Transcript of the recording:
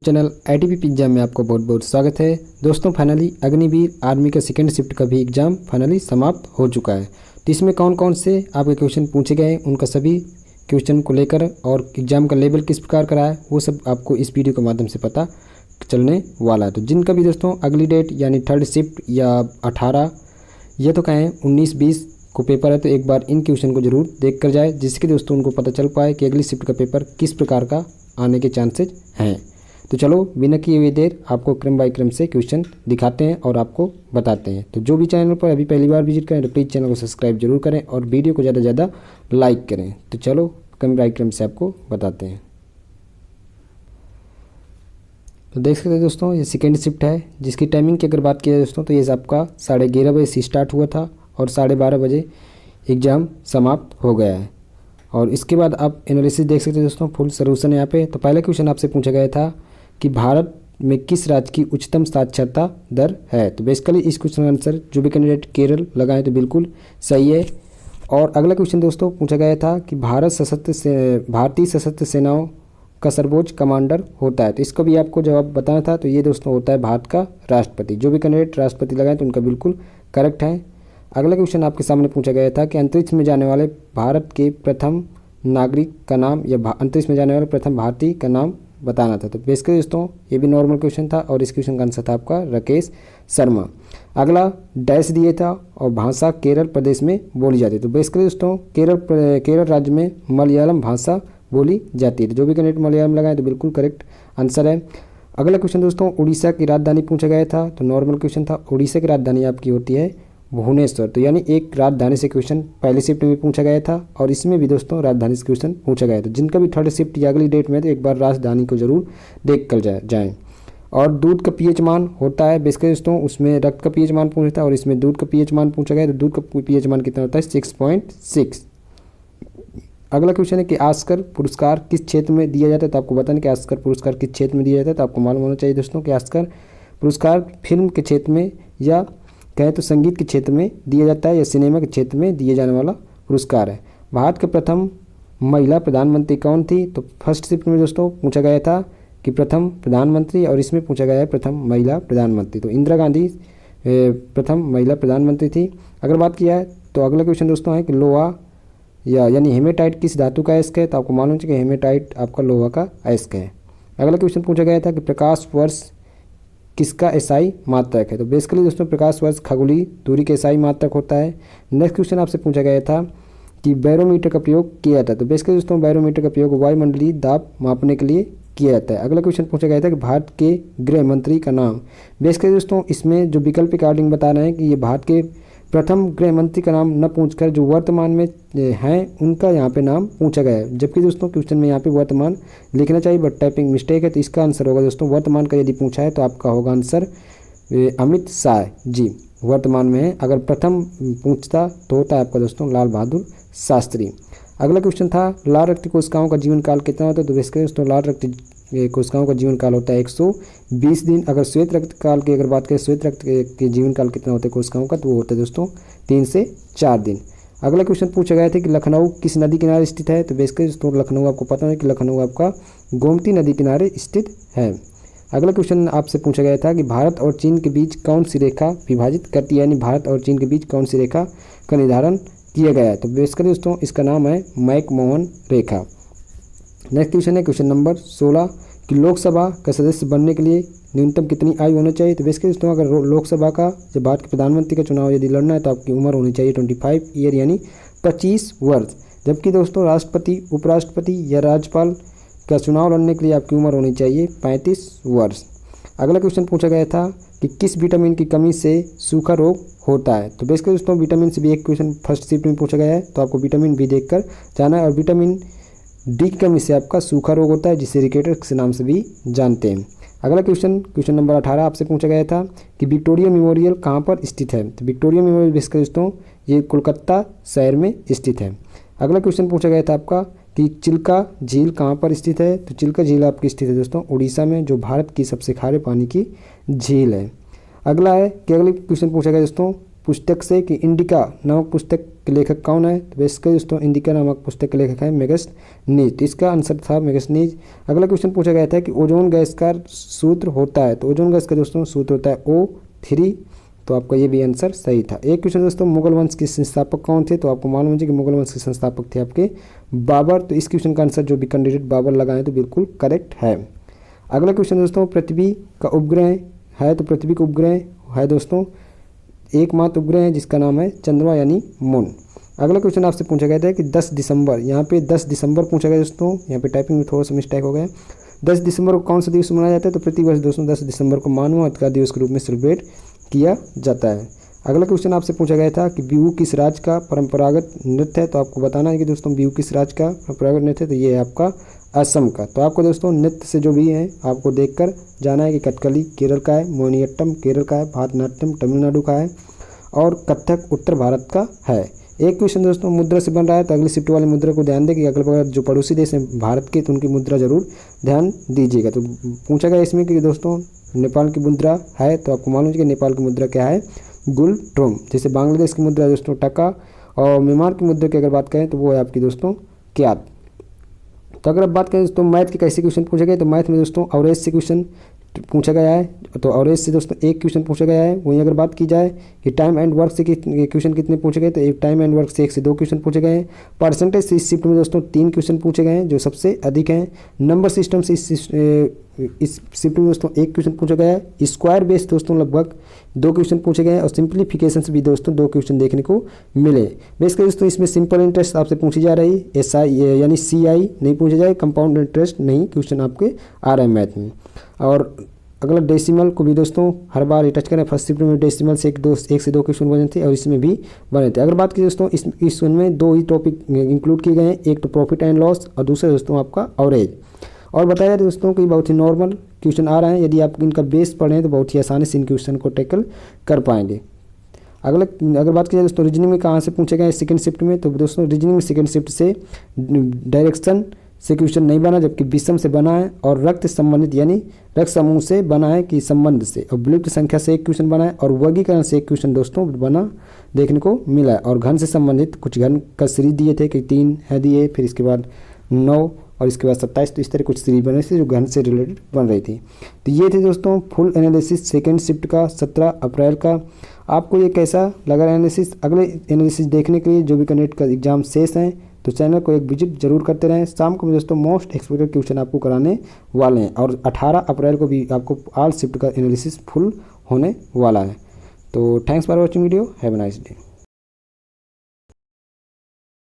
Channel ITBP exam में आपको बहुत बहुत स्वागत है दोस्तों। फाइनली अग्निवीर आर्मी का सेकेंड शिफ्ट का भी एग्ज़ाम फाइनली समाप्त हो चुका है। तो इसमें कौन कौन से आपके क्वेश्चन पूछे गए उनका सभी क्वेश्चन को लेकर और एग्ज़ाम का लेवल किस प्रकार का रहा है वो सब आपको इस वीडियो के माध्यम से पता चलने वाला है। तो जिनका भी दोस्तों अगली डेट यानी थर्ड शिफ्ट या 18 ये तो कहें 19-20 को पेपर है, तो एक बार इन क्वेश्चन को जरूर देख कर जाए जिसके दोस्तों उनको पता चल पाए कि अगली शिफ्ट का पेपर किस प्रकार का आने के चांसेज हैं। तो चलो बिना किए हुए देर आपको क्रम बाय क्रम से क्वेश्चन दिखाते हैं और आपको बताते हैं। तो जो भी चैनल पर अभी पहली बार विजिट करें तो प्लीज़ चैनल को सब्सक्राइब जरूर करें और वीडियो को ज़्यादा से ज़्यादा लाइक करें। तो चलो क्रम बाय क्रम से आपको बताते हैं। तो देख सकते हैं दोस्तों ये सेकेंड शिफ्ट है जिसकी टाइमिंग की अगर बात की जाए दोस्तों तो ये आपका 11:30 बजे से स्टार्ट हुआ था और 12:30 बजे एग्ज़ाम समाप्त हो गया है। और इसके बाद आप एनालिसिस देख सकते हैं दोस्तों, फुल सोल्यूशन है यहाँ पे। तो पहला क्वेश्चन आपसे पूछा गया था कि भारत में किस राज्य की उच्चतम साक्षरता दर है। तो बेसिकली इस क्वेश्चन का आंसर जो भी कैंडिडेट केरल लगाए तो बिल्कुल सही है। और अगला क्वेश्चन दोस्तों पूछा गया था कि भारतीय सशस्त्र सेनाओं का सर्वोच्च कमांडर होता है। तो इसका भी आपको जवाब बताना था। तो ये दोस्तों होता है भारत का राष्ट्रपति। जो भी कैंडिडेट राष्ट्रपति लगाए तो उनका बिल्कुल करेक्ट है। अगला क्वेश्चन आपके सामने पूछा गया था कि अंतरिक्ष में जाने वाले भारत के प्रथम नागरिक का नाम या अंतरिक्ष में जाने वाले प्रथम भारतीय का नाम बताना था। तो बेसिकली दोस्तों ये भी नॉर्मल क्वेश्चन था और इस क्वेश्चन का आंसर था आपका राकेश शर्मा। अगला डैश दिए था और भाषा केरल प्रदेश में बोली जाती है। तो बेसिकली दोस्तों केरल राज्य में मलयालम भाषा बोली जाती है। तो जो भी कैंडिडेट मलयालम लगाए तो बिल्कुल करेक्ट आंसर है। अगला क्वेश्चन दोस्तों उड़ीसा की राजधानी पूछा गया था। तो नॉर्मल क्वेश्चन था। उड़ीसा की राजधानी आपकी होती है भुवनेश्वर। तो यानी एक राजधानी से क्वेश्चन पहले शिफ्ट में पूछा गया था और इसमें भी दोस्तों राजधानी से क्वेश्चन पूछा गया था। जिनका भी थर्ड शिफ्ट या अगली डेट में तो एक बार राजधानी को जरूर देख कर जाएँ। और दूध का पीएच मान होता है बेसिकली दोस्तों, उसमें रक्त का पीएच मान पूछा था और इसमें दूध का पीएच मान पूछा गया। तो दूध का पीएच मान कितना होता है 6.6। अगला क्वेश्चन है कि ऑस्कर पुरस्कार किस क्षेत्र में दिया जाता है। तो आपको बताना कि ऑस्कर पुरस्कार किस क्षेत्र में दिया जाता है। तो आपको मालूम होना चाहिए दोस्तों कि ऑस्कर पुरस्कार फिल्म के क्षेत्र में या कहें तो संगीत के क्षेत्र में दिया जाता है या सिनेमा के क्षेत्र में दिए जाने वाला पुरस्कार है। भारत के प्रथम महिला प्रधानमंत्री कौन थी। तो फर्स्ट शिफ्ट में दोस्तों पूछा गया था कि प्रथम प्रधानमंत्री और इसमें पूछा गया है प्रथम महिला प्रधानमंत्री। तो इंदिरा गांधी प्रथम महिला प्रधानमंत्री थी। अगर बात किया है तो अगला क्वेश्चन दोस्तों है कि लोहा यानी हेमेटाइट किस धातु का अयस्क है। तो आपको मालूम चाहिए कि हेमेटाइट आपका लोहा का अयस्क है। अगला क्वेश्चन पूछा गया था कि प्रकाश वर्ष किसका एसआई मात्रक है। तो बेसिकली दोस्तों प्रकाश वर्ष खगोलीय दूरी के एसआई मात्रक होता है। नेक्स्ट क्वेश्चन आपसे पूछा गया था कि बैरोमीटर का प्रयोग किया जाता है। तो बेसिकली दोस्तों बैरोमीटर का प्रयोग वायुमंडलीय दाब मापने के लिए किया जाता है। अगला क्वेश्चन पूछा गया था कि भारत के गृह मंत्री का नाम। बेसिकली दोस्तों इसमें जो विकल्प अकॉर्डिंग बता रहे हैं कि ये भारत के प्रथम गृह मंत्री का नाम न पूछकर जो वर्तमान में हैं उनका यहाँ पे नाम पूछा गया है। जबकि दोस्तों क्वेश्चन में यहाँ पे वर्तमान लिखना चाहिए बट टाइपिंग मिस्टेक है। तो इसका आंसर होगा दोस्तों वर्तमान का यदि पूछा है तो आपका होगा आंसर अमित शाह जी वर्तमान में है। अगर प्रथम पूछता तो होता है आपका दोस्तों लाल बहादुर शास्त्री। अगला क्वेश्चन था लाल रक्त कोशिकाओं का जीवन काल कितना होता है। तो बेसिकली दोस्तों लाल रक्त कोशिकाओं का जीवन काल होता है 120 दिन। अगर श्वेत रक्त काल की अगर बात करें श्वेत रक्त के जीवन काल कितना होता है कोशिकाओं का तो वो होता है दोस्तों 3 से 4 दिन। अगला क्वेश्चन पूछा गया था कि लखनऊ किस नदी किनारे स्थित है। तो बेसिकली दोस्तों लखनऊ आपको पता है कि लखनऊ आपका गोमती नदी किनारे स्थित है। अगला क्वेश्चन आपसे पूछा गया था कि भारत और चीन के बीच कौन सी रेखा विभाजित करती है, यानी भारत और चीन के बीच कौन सी रेखा का निर्धारण किया गया है। तो बेसिकली दोस्तों इसका नाम है मैकमोहन रेखा। नेक्स्ट क्वेश्चन है क्वेश्चन नंबर 16 कि लोकसभा का सदस्य बनने के लिए न्यूनतम कितनी आयु होनी चाहिए। तो बेसिकली दोस्तों अगर लोकसभा का जब भारत के प्रधानमंत्री का चुनाव यदि लड़ना है तो आपकी उम्र होनी चाहिए 25 ईयर यानी 25 वर्ष। जबकि दोस्तों राष्ट्रपति उपराष्ट्रपति या राज्यपाल का चुनाव लड़ने के लिए आपकी उम्र होनी चाहिए 35 वर्ष। अगला क्वेश्चन पूछा गया था कि किस विटामिन की कमी से सूखा रोग होता है। तो बेसिकली दोस्तों विटामिन से भी एक क्वेश्चन फर्स्ट शिफ्ट में पूछा गया है। तो आपको विटामिन बी देखकर जाना है और विटामिन डी की कमी से आपका सूखा रोग होता है जिसे रिकेटस के नाम से भी जानते हैं। अगला क्वेश्चन नंबर 18 आपसे पूछा गया था कि विक्टोरिया मेमोरियल कहाँ पर स्थित है। तो विक्टोरिया मेमोरियल बेसिकली दोस्तों ये कोलकाता शहर में स्थित है। अगला क्वेश्चन पूछा गया था आपका कि चिल्का झील कहाँ पर स्थित है। तो चिल्का झील आपकी स्थित है दोस्तों उड़ीसा में जो भारत की सबसे खारे पानी की झील है। अगला है कि अगले क्वेश्चन पूछा गया दोस्तों पुस्तक से कि इंडिका नामक पुस्तक के लेखक कौन है? तो बेसिकली दोस्तों इंडिका नामक पुस्तक के लेखक है मैगनीज। तो इसका आंसर था मैगनीज। अगला क्वेश्चन पूछा गया था कि ओजोन गैस का सूत्र होता है, तो ओजोन गैस का दोस्तों सूत्र होता है O3। तो आपका ये भी आंसर सही था। एक क्वेश्चन दोस्तों, मुगल वंश के संस्थापक कौन थे? तो आपको मालूम है कि मुगल वंश के संस्थापक थे आपके बाबर। तो इस क्वेश्चन का आंसर जो भी कैंडिडेट बाबर लगाए तो बिल्कुल करेक्ट है। अगला क्वेश्चन दोस्तों, पृथ्वी का उपग्रह है, तो पृथ्वी का उपग्रह है दोस्तों एकमात्र उपग्रह है जिसका नाम है चंद्रमा यानी मून। अगला क्वेश्चन आपसे पूछा गया था कि 10 दिसंबर, यहाँ पे 10 दिसंबर पूछा गया दोस्तों, यहाँ पे टाइपिंग में थोड़ा सा मिस्टेक हो गया। 10 दिसंबर को कौन सा दिवस मनाया जाता है? तो प्रतिवर्ष दोस्तों 10 दिसंबर को मानव अधिकार दिवस के रूप में सेलिब्रेट किया जाता है। अगला क्वेश्चन आपसे पूछा गया था कि बिहू किस राज्य का परंपरागत नृत्य है? तो आपको बताना है कि दोस्तों बिहू किस राज्य का परंपरागत नृत्य है, तो ये है आपका असम का। तो आपको दोस्तों नृत्य से जो भी है आपको देखकर जाना है कि कथकली केरल का है, मोहिनीअट्टम केरल का है, भारतनाट्यम तमिलनाडु का है और कथक उत्तर भारत का है। एक क्वेश्चन दोस्तों मुद्रा से बन रहा है, तो अगली शिफ्ट वाली मुद्रा को ध्यान दें कि अगल बगल जो पड़ोसी देश हैं भारत के, तो उनकी मुद्रा जरूर ध्यान दीजिएगा। तो पूछा गया इसमें कि दोस्तों नेपाल की मुद्रा है, तो आपको मालूम है कि नेपाल की मुद्रा क्या है? गुलट्रोम। जैसे बांग्लादेश की मुद्रा दोस्तों टका और म्यांमार की मुद्रा की अगर बात करें तो वो है आपकी दोस्तों क्यात। तो अगर आप बात करें दोस्तों मैथ के कैसे क्वेश्चन पूछे गए, तो मैथ में दोस्तों एवरेज से क्वेश्चन पूछा गया है, तो एवरेज से दोस्तों एक क्वेश्चन पूछा गया है। वहीं अगर बात की जाए कि टाइम एंड वर्क से क्वेश्चन कितने पूछे गए, तो एक टाइम एंड वर्क से 1 से 2 क्वेश्चन पूछे गए हैं। परसेंटेज से इस शिफ्ट में दोस्तों 3 क्वेश्चन पूछे गए हैं जो सबसे अधिक हैं। नंबर सिस्टम से इस शिफ्ट में दोस्तों 1 क्वेश्चन पूछा गया है। स्क्वायर बेस दोस्तों लगभग 2 क्वेश्चन पूछे गए हैं और सिंप्लीफिकेशन से भी दोस्तों 2 क्वेश्चन देखने को मिले। बेसिकली दोस्तों इसमें सिंपल इंटरेस्ट आपसे पूछी जा रही, SI यानी CI नहीं पूछा जाए, कंपाउंड इंटरेस्ट नहीं क्वेश्चन आपके आ रहे हैं मैथ में। और अगला डेसिमल को भी दोस्तों हर बार ये टच करें। फर्स्ट शिफ्ट में डेसिमल से 1 से 2 क्वेश्चन बने थे और इसमें भी बने थे। अगर बात की दोस्तों इस में 2 ही टॉपिक इंक्लूड किए गए हैं, एक तो प्रॉफिट एंड लॉस और दूसरा दोस्तों आपका एवरेज। और बताया दोस्तों कि बहुत ही नॉर्मल क्वेश्चन आ रहे हैं, यदि आप इनका बेस पढ़ें तो बहुत ही आसानी से इन क्वेश्चन को टैकल कर पाएंगे। अगर बात की जाए दोस्तों रीजनिंग में कहाँ से पूछे गए सेकंड शिफ्ट में, तो दोस्तों रीजनिंग में सेकंड शिफ्ट से डायरेक्शन से क्वेश्चन नहीं बना, जबकि विषम से बना है और रक्त संबंधित यानी रक्त समूह से बना है कि संबंध से, और विलुप्त संख्या से एक क्वेश्चन बना है और वर्गीकरण से एक क्वेश्चन दोस्तों बना देखने को मिला है। और घन से संबंधित कुछ घन का सीरीज दिए थे कि 3 है दिए, फिर इसके बाद 9 और इसके बाद 27, तो इस तरह कुछ सीरीज बने थे जो घन से रिलेटेड बन रही थी। तो ये थे दोस्तों फुल एनालिसिस सेकेंड शिफ्ट का 17 अप्रैल का। आपको ये कैसा लगा एनालिसिस? अगले एनालिसिस देखने के लिए जो भी कैंडिडेट का एग्जाम शेष हैं तो चैनल को एक विजिट जरूर करते रहें। शाम को दोस्तों मोस्ट एक्सपेक्टेड क्वेश्चन आपको कराने वाले हैं और 18 अप्रैल को भी आपको ऑल शिफ्ट का एनालिसिस फुल होने वाला है। तो thanks for watching video, have a nice day.